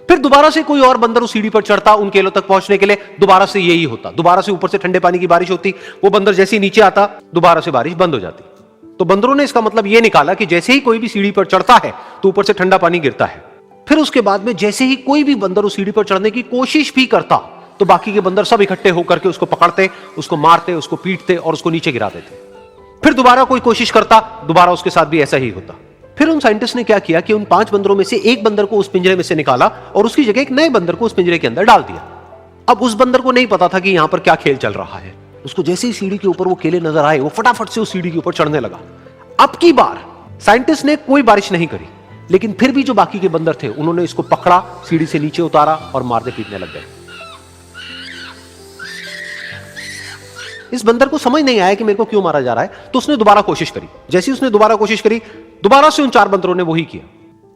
फिर दोबारा से कोई और बंदर उस सीढ़ी पर चढ़ता उन केलों तक पहुंचने के लिए, दोबारा से यही होता। दोबारा से ऊपर से ठंडे पानी की बारिश होती, वो बंदर जैसे ही नीचे आता दोबारा से बारिश बंद हो जाती। तो बंदरों ने इसका मतलब यह निकाला कि जैसे ही कोई भी सीढ़ी पर चढ़ता है तो ऊपर से ठंडा पानी गिरता है। फिर उसके बाद में जैसे ही कोई भी बंदर उस सीढ़ी पर चढ़ने की कोशिश भी करता तो बाकी के बंदर सब इकट्ठे होकर के उसको पकड़ते, उसको मारते, उसको पीटते और उसको नीचे गिरा देते। फिर दोबारा कोई कोशिश करता, दोबारा उसके साथ भी ऐसा ही होता। फिर उन साइंटिस्ट ने क्या किया कि उन 5 बंदरों में से एक बंदर को उस पिंजरे में से निकाला और उसकी जगह एक नए बंदर को उस पिंजरे के अंदर डाल दिया। अब उस बंदर को नहीं पता था कि यहां पर क्या खेल चल रहा है। उसको जैसे ही सीढ़ी के ऊपर वो केले नजर आए, वो फटाफट से उस सीढ़ी के ऊपर चढ़ने लगा। अब की बार साइंटिस्ट ने कोई बारिश नहीं करी, लेकिन फिर भी जो बाकी के बंदर थे उन्होंने इसको पकड़ा, सीढ़ी से नीचे उतारा और मारने पीटने लग गए। इस बंदर को समझ नहीं आया कि मेरे को क्यों मारा जा रहा है, तो उसने दोबारा कोशिश करी। जैसे ही उसने दोबारा कोशिश करी, दोबारा से उन 4 बंदरों ने वही किया।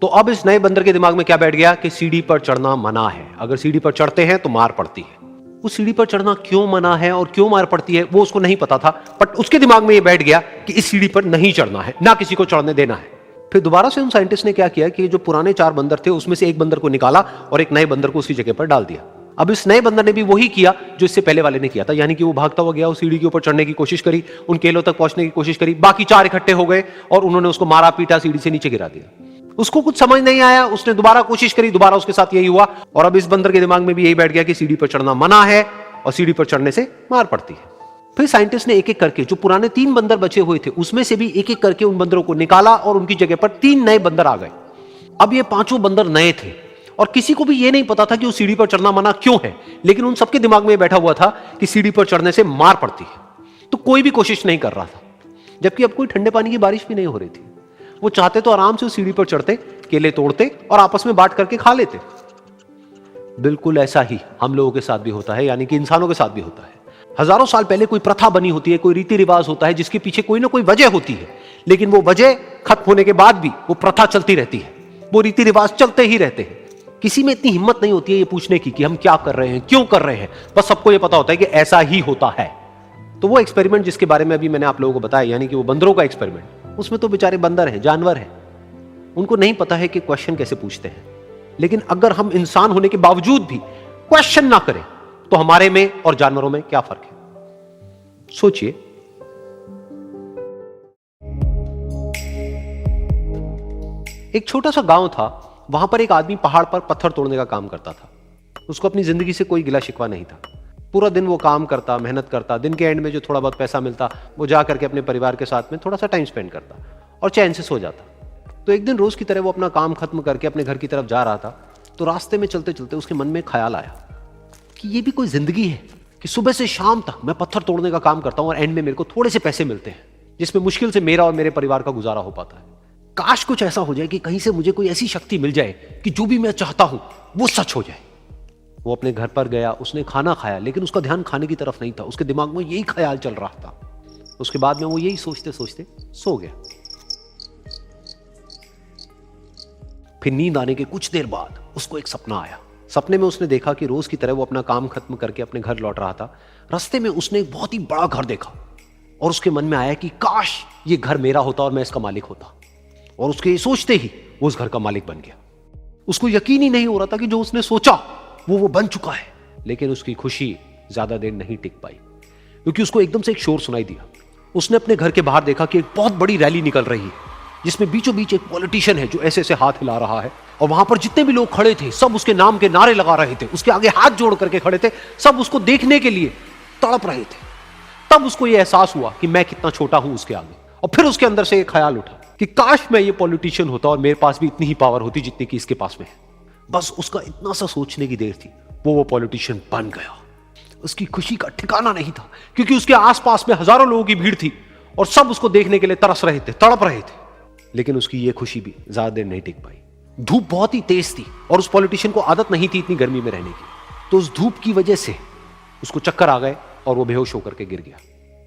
तो अब इस नए बंदर के दिमाग में क्या बैठ गया कि सीढ़ी पर चढ़ना मना है, अगर सीढ़ी पर चढ़ते हैं तो मार पड़ती है। उस सीढ़ी पर चढ़ना क्यों मना है और क्यों मार पड़ती है वो उसको नहीं पता था, बट उसके दिमाग में ये बैठ गया कि इस सीढ़ी पर नहीं चढ़ना है, ना किसी को चढ़ने देना है। फिर दोबारा से उन साइंटिस्ट ने क्या किया कि जो पुराने 4 बंदर थे उसमें से एक बंदर को निकाला और एक नए बंदर को उसी जगह पर डाल दिया। अब इस नए बंदर ने भी वही किया जो इससे पहले वाले ने किया था, यानी कि वो भागता हुआ गया, उस सीढ़ी के ऊपर चढ़ने की कोशिश करी, उन केलों तक पहुंचने की कोशिश करी, बाकी 4 इकट्ठे हो गए और उन्होंने उसको मारा पीटा, सीढ़ी से नीचे गिरा दिया। उसको कुछ समझ नहीं आया, उसने दोबारा कोशिश करी, दोबारा उसके साथ यही हुआ। और अब इस बंदर के दिमाग में भी यही बैठ गया कि सीढ़ी पर चढ़ना मना है और सीढ़ी पर चढ़ने से मार पड़ती है। फिर साइंटिस्ट ने एक एक करके जो पुराने 3 बंदर बचे हुए थे उसमें से भी एक एक करके उन बंदरों को निकाला और उनकी जगह पर 3 नए बंदर आ गए। अब ये 5 बंदर नए थे और किसी को भी ये नहीं पता था कि उस सीढ़ी पर चढ़ना मना क्यों है, लेकिन उन सबके दिमाग में बैठा हुआ था कि सीढ़ी पर चढ़ने से मार पड़ती है। तो कोई भी कोशिश नहीं कर रहा था, जबकि अब कोई ठंडे पानी की बारिश भी नहीं हो रही थी। वो चाहते तो आराम से उस सीढ़ी पर चढ़ते, केले तोड़ते और आपस में बांट करके खा लेते। बिल्कुल ऐसा ही हम लोगों के साथ भी होता है, यानी कि इंसानों के साथ भी होता है। हजारों साल पहले कोई प्रथा बनी होती है, कोई रीति रिवाज होता है जिसके पीछे कोई ना कोई वजह होती है, लेकिन वो वजह खत्म होने के बाद भी वो प्रथा चलती रहती है, वो रीति रिवाज चलते ही रहते हैं। किसी में इतनी हिम्मत नहीं होती है ये पूछने की कि हम क्या कर रहे हैं, क्यों कर रहे हैं। बस सबको ये पता होता है कि ऐसा ही होता है। तो वो एक्सपेरिमेंट जिसके बारे में अभी मैंने आप लोगों को बताया, यानी कि वो बंदरों का एक्सपेरिमेंट, उसमें तो बेचारे बंदर हैं, जानवर हैं, उनको नहीं पता है कि क्वेश्चन कैसे पूछते हैं। लेकिन अगर हम इंसान होने के बावजूद भी क्वेश्चन ना करें तो हमारे में और जानवरों में क्या फर्क है, सोचिए। एक छोटा सा गांव था, वहां पर एक आदमी पहाड़ पर पत्थर तोड़ने का काम करता था। उसको अपनी जिंदगी से कोई गिला शिकवा नहीं था। पूरा दिन वो काम करता, मेहनत करता, दिन के एंड में जो थोड़ा बहुत पैसा मिलता वो जा करके अपने परिवार के साथ में थोड़ा सा टाइम स्पेंड करता और चैन से सो जाता। तो एक दिन रोज की तरह वो अपना काम खत्म करके अपने घर की तरफ जा रहा था, तो रास्ते में चलते चलते उसके मन में ख्याल आया कि ये भी कोई जिंदगी है कि सुबह से शाम तक मैं पत्थर तोड़ने का काम करता हूं और एंड में मेरे को थोड़े से पैसे मिलते हैं, जिसमें मुश्किल से मेरा और मेरे परिवार का गुजारा हो पाता है। काश कुछ ऐसा हो जाए कि कहीं से मुझे कोई ऐसी शक्ति मिल जाए कि जो भी मैं चाहता हूं वो सच हो जाए। वो अपने घर पर गया, उसने खाना खाया, लेकिन उसका ध्यान खाने की तरफ नहीं था, उसके दिमाग में यही ख्याल चल रहा था। उसके बाद में वो यही सोचते सोचते सो गया। फिर नींद आने के कुछ देर बाद उसको एक सपना आया। सपने में उसने देखा कि रोज की तरह वो अपना काम खत्म करके अपने घर लौट रहा था। रास्ते में उसने एक बहुत ही बड़ा घर देखा और उसके मन में आया कि काश ये घर मेरा होता और मैं इसका मालिक होता। और उसके ये सोचते ही वो उस घर का मालिक बन गया। उसको यकीन ही नहीं हो रहा था कि जो उसने सोचा वो बन चुका है। लेकिन उसकी खुशी ज्यादा देर नहीं टिक पाई, क्योंकि उसको एकदम से एक शोर सुनाई दिया। उसने अपने घर के बाहर देखा कि एक बहुत बड़ी रैली निकल रही है, जिसमें बीचों बीच एक पॉलिटिशियन है जो ऐसे ऐसे हाथ हिला रहा है, और वहां पर जितने भी लोग खड़े थे सब उसके नाम के नारे लगा रहे थे, उसके आगे हाथ जोड़ करके खड़े थे, सब उसको देखने के लिए तड़प रहे थे। तब उसको यह एहसास हुआ कि मैं कितना छोटा हूं उसके आगे। और फिर उसके अंदर से एक ख्याल उठा कि काश मैं ये पॉलिटिशियन होता और मेरे पास भी इतनी ही पावर होती जितनी कि इसके पास में है। बस उसका इतना सा सोचने की देर थी, वो पॉलिटिशियन बन गया। उसकी खुशी का ठिकाना नहीं था, क्योंकि उसके आसपास में हजारों लोगों की भीड़ थी और सब उसको देखने के लिए तरस रहे थे, तड़प रहे थे। लेकिन उसकी ये खुशी भी ज्यादा देर नहीं टिक पाई। धूप बहुत ही तेज थी और उस पॉलिटिशियन को आदत नहीं थी इतनी गर्मी में रहने की, तो उस धूप की वजह से उसको चक्कर आ गए और वो बेहोश होकर के गिर गया।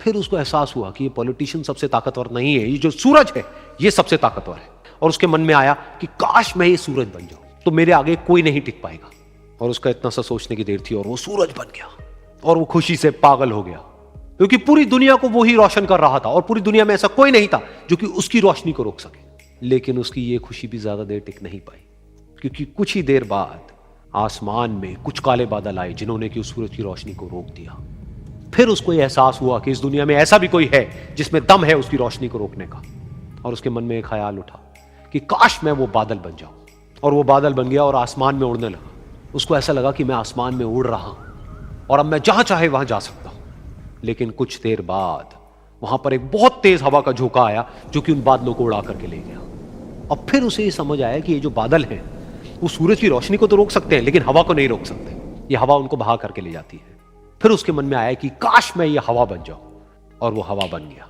फिर उसको एहसास हुआ कि ये पॉलिटिशियन सबसे ताकतवर नहीं है, ये जो सूरज है ये सबसे ताकतवर है। और उसके मन में आया कि काश मैं ये सूरज बन जाऊं तो मेरे आगे कोई नहीं टिक पाएगा। और उसका इतना सा सोचने की देर थी और वो सूरज बन गया और वो खुशी से पागल हो गया, क्योंकि पूरी दुनिया को वो ही रोशन कर रहा था और पूरी दुनिया में ऐसा कोई नहीं था जो कि उसकी रोशनी को रोक सके। लेकिन उसकी ये खुशी भी ज्यादा देर टिक नहीं पाई, क्योंकि कुछ ही देर बाद आसमान में कुछ काले बादल आए जिन्होंने कि उस सूरज की रोशनी को रोक दिया। फिर उसको यह एहसास हुआ कि इस दुनिया में ऐसा भी कोई है जिसमें दम है उसकी रोशनी को रोकने का। और उसके मन में एक ख्याल उठा कि काश मैं वो बादल बन जाऊं। और वो बादल बन गया और आसमान में उड़ने लगा। उसको ऐसा लगा कि मैं आसमान में उड़ रहा हूं और अब मैं जहां चाहे वहां जा सकता हूं। लेकिन कुछ देर बाद वहां पर एक बहुत तेज हवा का झोंका आया जो कि उन बादलों को उड़ा करके ले गया। अब फिर उसे ये समझ आया कि ये जो बादल हैं वो सूरज की रोशनी को तो रोक सकते हैं, लेकिन हवा को नहीं रोक सकते। ये हवा उनको बहा करके ले जाती है। फिर उसके मन में आया कि काश मैं ये हवा बन जाऊं, और वो हवा बन गया।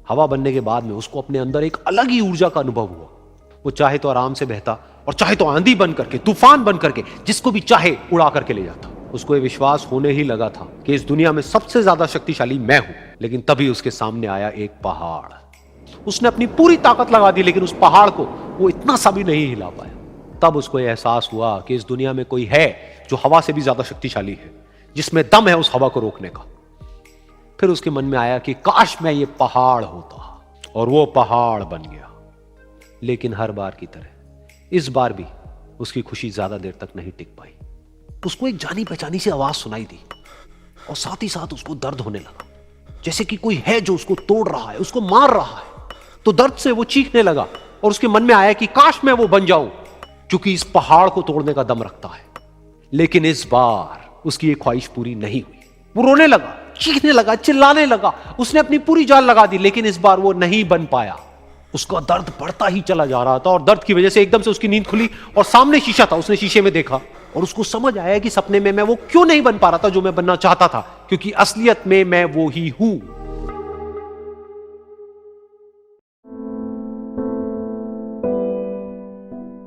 हवा बनने के बाद में उसको अपने अंदर एक अलग ही ऊर्जा का अनुभव हुआ। वो चाहे तो आराम से बहता और चाहे तो आंधी बन करके, तूफान बन करके, जिसको भी चाहे उड़ा करके ले जाता। उसको ये विश्वास होने ही लगा था कि इस दुनिया में सबसे ज्यादा शक्तिशाली मैं हूं। लेकिन तभी उसके सामने आया एक पहाड़। उसने अपनी पूरी ताकत लगा दी, लेकिन उस पहाड़ को वो इतना सा भी नहीं हिला पाया। तब उसको यह एहसास हुआ कि इस दुनिया में कोई है जो हवा से भी ज्यादा शक्तिशाली है, जिसमें दम है उस हवा को रोकने का। फिर उसके मन में आया कि काश मैं ये पहाड़ होता, और वो पहाड़ बन गया। लेकिन हर बार की तरह इस बार भी उसकी खुशी ज्यादा देर तक नहीं टिक पाई। उसको एक जानी पहचानी सी आवाज सुनाई दी और साथ ही साथ उसको दर्द होने लगा, जैसे कि कोई है जो उसको तोड़ रहा है, उसको मार रहा है। तो दर्द से वो चीखने लगा और उसके मन में आया कि काश मैं वो बन जाऊं क्योंकि इस पहाड़ को तोड़ने का दम रखता है। लेकिन इस बार उसकी ये ख्वाहिश पूरी नहीं हुई। वो रोने लगा, चीखने लगा, चिल्लाने लगा, उसने अपनी पूरी जान लगा दी, लेकिन इस बार वो नहीं बन पाया। उसका दर्द बढ़ता ही चला जा रहा था और दर्द की वजह से एकदम से उसकी नींद खुली और सामने शीशा था। उसने शीशे में देखा और उसको समझ आया कि सपने में मैं वो क्यों नहीं बन पा रहा था जो मैं बनना चाहता था, क्योंकि असलियत में मैं वो ही हूं।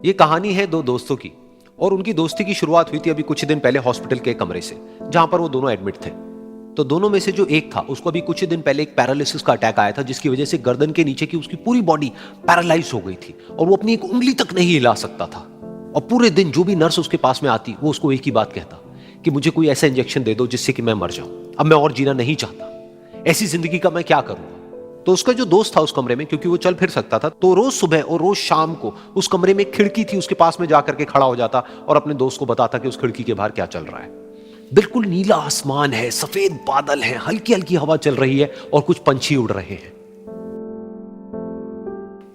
ये कहानी है दो दोस्तों की और उनकी दोस्ती की शुरुआत हुई थी अभी कुछ दिन पहले हॉस्पिटल के कमरे से, जहां पर वो दोनों एडमिट थे। तो दोनों में से जो एक था उसको अभी कुछ दिन पहले एक पैरालिसिस का अटैक आया था, जिसकी वजह से गर्दन के नीचे की उसकी पूरी बॉडी पैरालाइज हो गई थी और वो अपनी एक उंगली तक नहीं हिला सकता था। और पूरे दिन जो भी नर्स उसके पास में आती वो उसको एक ही बात कहता कि मुझे कोई ऐसा इंजेक्शन दे दो जिससे कि मैं मर जाऊं, अब मैं और जीना नहीं चाहता, ऐसी जिंदगी का मैं क्या करूंगा। तो उसका जो दोस्त था उस कमरे में, क्योंकि वो चल फिर सकता था, तो रोज सुबह और रोज शाम को उस कमरे में खिड़की थी, उसके पास में जाकर के खड़ा हो जाता और अपने दोस्त को बताता कि उस खिड़की के बाहर क्या चल रहा है। बिल्कुल नीला आसमान है, सफेद बादल है, हल्की हल्की हवा चल रही है और कुछ पंछी उड़ रहे हैं।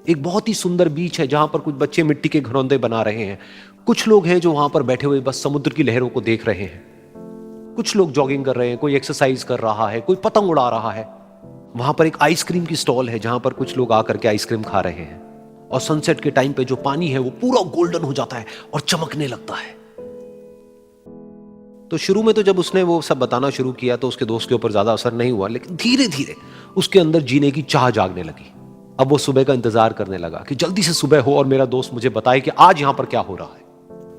एक बहुत ही सुंदर बीच है जहां पर कुछ बच्चे मिट्टी के घरौंदे बना रहे हैं। कुछ लोग हैं जो वहां पर बैठे हुए बस समुद्र की लहरों को देख रहे हैं। कुछ लोग जॉगिंग कर रहे हैं, कोई एक्सरसाइज कर रहा है, कोई पतंग उड़ा रहा है। वहां पर एक आइसक्रीम की स्टॉल है जहां पर कुछ लोग आकर के आइसक्रीम खा रहे हैं। और सनसेट के टाइम पे जो पानी है वो पूरा गोल्डन हो जाता है और चमकने लगता है। तो शुरू में तो जब उसने वो सब बताना शुरू किया तो उसके दोस्त के ऊपर ज्यादा असर नहीं हुआ, लेकिन धीरे धीरे उसके अंदर जीने की चाह जागने लगी। अब वो सुबह का इंतजार करने लगा कि जल्दी से सुबह हो और मेरा दोस्त मुझे बताए कि आज यहां पर क्या हो रहा है।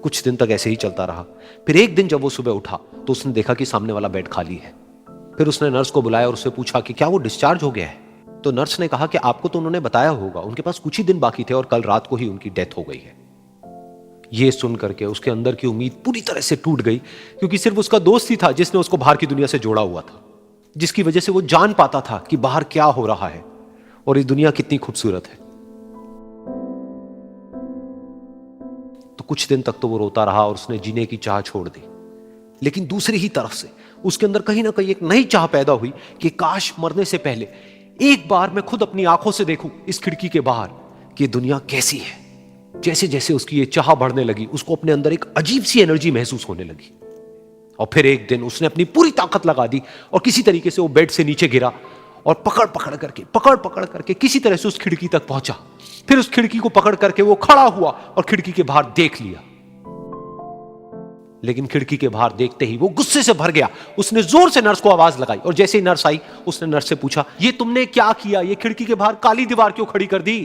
कुछ दिन तक ऐसे ही चलता रहा। फिर एक दिन जब वो सुबह उठा तो उसने देखा कि सामने वाला बेड खाली है। फिर उसने नर्स को बुलाया और उससे पूछा कि क्या वो डिस्चार्ज हो गया है। तो नर्स ने कहा कि आपको तो उन्होंने बताया होगा, उनके पास कुछ ही दिन बाकी थे और कल रात को ही उनकी डेथ हो गई है। ये सुन करके उसके अंदर की उम्मीद पूरी तरह से टूट गई, क्योंकि सिर्फ उसका दोस्त ही था जिसने उसको बाहर की दुनिया से जोड़ा हुआ था, जिसकी वजह से वो जान पाता था कि बाहर क्या हो रहा है और ये दुनिया कितनी खूबसूरत है। तो कुछ दिन तक तो वो रोता रहा और उसने जीने की चाह छोड़ दी। लेकिन दूसरी ही तरफ से उसके अंदर कहीं ना कहीं एक नई चाह पैदा हुई कि काश मरने से पहले एक बार मैं खुद अपनी आंखों से देखूं इस खिड़की के बाहर कि दुनिया कैसी है। जैसे जैसे उसकी ये चाह बढ़ने लगी, उसको अपने अंदर एक अजीब सी एनर्जी महसूस होने लगी। और फिर एक दिन उसने अपनी पूरी ताकत लगा दी और किसी तरीके से वो बेड से नीचे गिरा और पकड़ पकड़ करके किसी तरह से उस खिड़की तक पहुंचा। फिर उस खिड़की को पकड़ करके वो खड़ा हुआ और खिड़की के बाहर देख लिया। लेकिन खिड़की के बाहर देखते ही वो गुस्से से भर गया। उसने जोर से नर्स को आवाज लगाई और जैसे ही नर्स आई उसने नर्स से पूछा, ये तुमने क्या किया, ये खिड़की के बाहर काली दीवार क्यों खड़ी कर दी।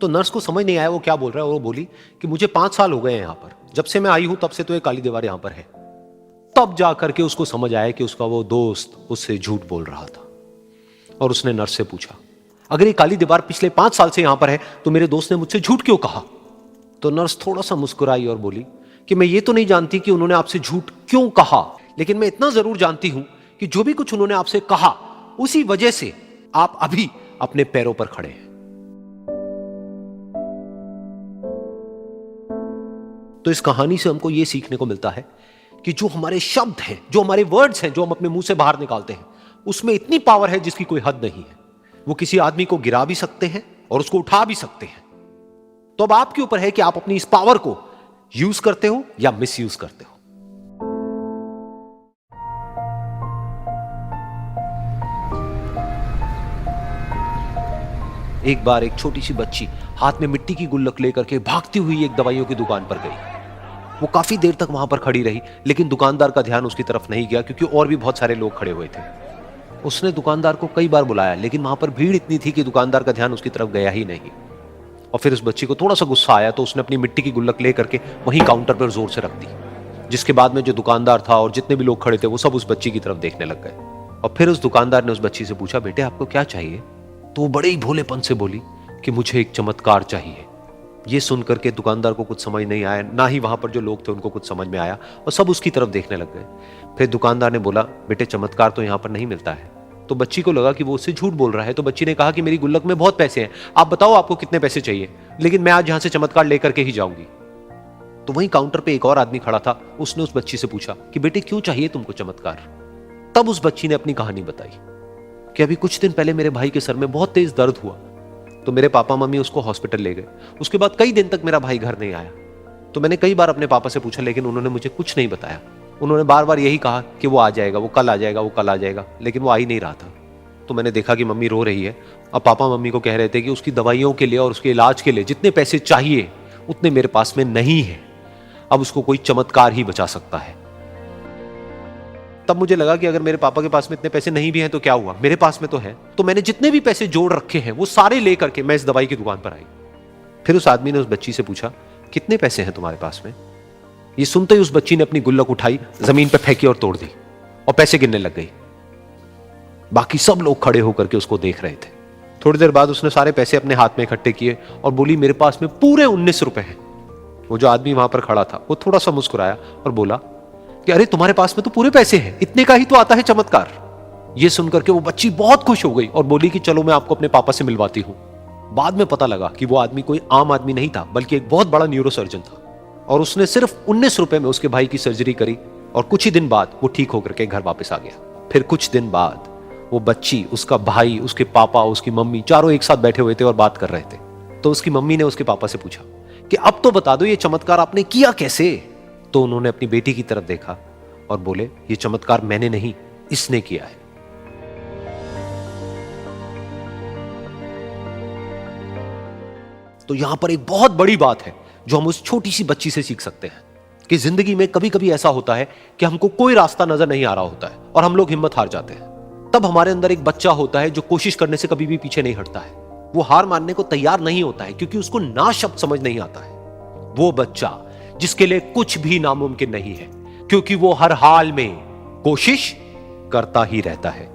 तो नर्स को समझ नहीं आया वो क्या बोल रहा है और वो बोली कि मुझे 5 साल हो गए हैं यहां पर, जब से मैं आई हूं तब से तो ये काली दीवार यहां पर है। तब जाकर के उसको समझ आया कि उसका वो दोस्त उससे झूठ बोल रहा था। और उसने नर्स से पूछा, अगर ये काली दीवार पिछले 5 साल से यहां पर है तो मेरे दोस्त ने मुझसे झूठ क्यों कहा। तो नर्स थोड़ा सा मुस्कुराई और बोली कि मैं ये तो नहीं जानती कि उन्होंने आपसे झूठ क्यों कहा, लेकिन मैं इतना जरूर जानती हूं कि जो भी कुछ उन्होंने आपसे कहा उसी वजह से आप अभी अपने पैरों पर खड़े हैं। तो इस कहानी से हमको यह सीखने को मिलता है कि जो हमारे शब्द हैं, जो हमारे वर्ड्स हैं, जो हम अपने मुंह से बाहर निकालते हैं, उसमें इतनी पावर है जिसकी कोई हद नहीं है। वो किसी आदमी को गिरा भी सकते हैं और उसको उठा भी सकते हैं। तो अब आपके ऊपर है कि आप अपनी इस पावर को यूज करते हो या मिस यूज करते हो। एक बार एक छोटी सी बच्ची हाथ में मिट्टी की गुल्लक लेकर के भागती हुई एक दवाइयों की दुकान पर गई। वो काफी देर तक वहां पर खड़ी रही, लेकिन दुकानदार का ध्यान उसकी तरफ नहीं गया क्योंकि और भी बहुत सारे लोग खड़े हुए थे। उसने दुकानदार को कई बार बुलाया, लेकिन वहां पर भीड़ इतनी थी कि दुकानदार का ध्यान उसकी तरफ गया ही नहीं। और फिर उस बच्ची को थोड़ा सा गुस्सा आया तो उसने अपनी मिट्टी की गुल्लक लेकर के वहीं काउंटर पर जोर से रख दी, जिसके बाद में जो दुकानदार था और जितने भी लोग खड़े थे वो सब उस बच्ची की तरफ देखने लग गए। और फिर उस दुकानदार ने उस बच्ची से पूछा, बेटे आपको क्या चाहिए। तो वो बड़े ही भोलेपन से बोली कि मुझे एक चमत्कार चाहिए। ये सुनकर के दुकानदार को कुछ समझ नहीं आया, ना ही वहां पर जो लोग थे उनको कुछ समझ में आया और सब उसकी तरफ देखने लग गए। फिर दुकानदार ने बोला, बेटे चमत्कार तो यहाँ पर नहीं मिलता है। तो बच्ची को लगा कि वो उससे झूठ बोल रहा है। तो बच्ची ने कहा कि मेरी गुल्लक में बहुत पैसे हैं, आप बताओ आपको कितने पैसे चाहिए, लेकिन मैं आज यहां से चमत्कार लेकर के ही जाऊंगी। तो वहीं काउंटर पे एक और आदमी खड़ा था। उसने उस बच्ची से पूछा कि बेटे क्यों चाहिए तुमको चमत्कार। तब उस बच्ची ने अपनी कहानी बताई कि अभी कुछ दिन पहले मेरे भाई के सर में बहुत तेज दर्द हुआ, तो मेरे पापा मम्मी उसको हॉस्पिटल ले गए। उसके बाद कई दिन तक मेरा भाई घर नहीं आया। तो मैंने कई बार अपने पापा से पूछा, लेकिन उन्होंने मुझे कुछ नहीं बताया। उन्होंने बार बार यही कहा कि वो आ जाएगा, वो कल आ जाएगा, वो कल आ जाएगा, लेकिन वो आ ही नहीं रहा था। तो मैंने देखा कि मम्मी रो रही है। अब पापा मम्मी को कह रहे थे कि उसकी दवाइयों के लिए और उसके इलाज के लिए जितने पैसे चाहिए उतने मेरे पास में नहीं है, अब उसको कोई चमत्कार ही बचा सकता है। तब मुझे लगा कि अगर मेरे पापा के पास में इतने पैसे नहीं भी हैं तो क्या हुआ, मेरे पास में तो है। तो मैंने जितने भी पैसे जोड़ रखे हैं वो सारे लेकर के मैं इस दवाई की दुकान पर आई। फिर उस आदमी ने उस बच्ची से पूछा, कितने पैसे हैं तुम्हारे पास में? ये सुनते ही उस बच्ची ने अपनी गुल्लक उठाई, जमीन पर फेंकी और तोड़ दी और पैसे गिनने लग गई। बाकी सब लोग खड़े होकर के उसको देख रहे थे। थोड़ी देर बाद उसने सारे पैसे अपने हाथ में इकट्ठे किए और बोली, मेरे पास में पूरे 19 रुपए हैं। वो जो आदमी वहां पर खड़ा था वो थोड़ा सा मुस्कुराया और बोला कि अरे तुम्हारे पास में तो पूरे पैसे हैं, इतने का ही तो आता है चमत्कार। ये सुनकर के वो बच्ची बहुत खुश हो गई और बोली कि चलो मैं आपको अपने पापा से मिलवाती हूं। बाद में पता लगा कि वो आदमी कोई आम आदमी नहीं था, बल्कि एक बहुत बड़ा न्यूरोसर्जन था और उसने सिर्फ 19 रुपए में उसके भाई की सर्जरी करी और कुछ ही दिन बाद वो ठीक होकर के घर वापस आ गया। फिर कुछ दिन बाद वो बच्ची, उसका भाई, उसके पापा, उसकी मम्मी चारों एक साथ बैठे हुए थे और बात कर रहे थे। तो उसकी मम्मी ने उसके पापा से पूछा कि अब तो बता दो ये चमत्कार आपने किया कैसे? तो उन्होंने अपनी बेटी की तरफ देखा और बोले, ये चमत्कार मैंने नहीं, इसने किया है। तो यहां पर एक बहुत बड़ी बात है जो हम उस छोटी सी बच्ची से सीख सकते हैं कि जिंदगी में कभी कभी ऐसा होता है कि हमको कोई रास्ता नजर नहीं आ रहा होता है और हम लोग हिम्मत हार जाते हैं। तब हमारे अंदर एक बच्चा होता है जो कोशिश करने से कभी भी पीछे नहीं हटता है। वो हार मानने को तैयार नहीं होता है क्योंकि उसको ना शब्द समझ नहीं आता है। वो बच्चा जिसके लिए कुछ भी नामुमकिन नहीं है, क्योंकि वो हर हाल में कोशिश करता ही रहता है।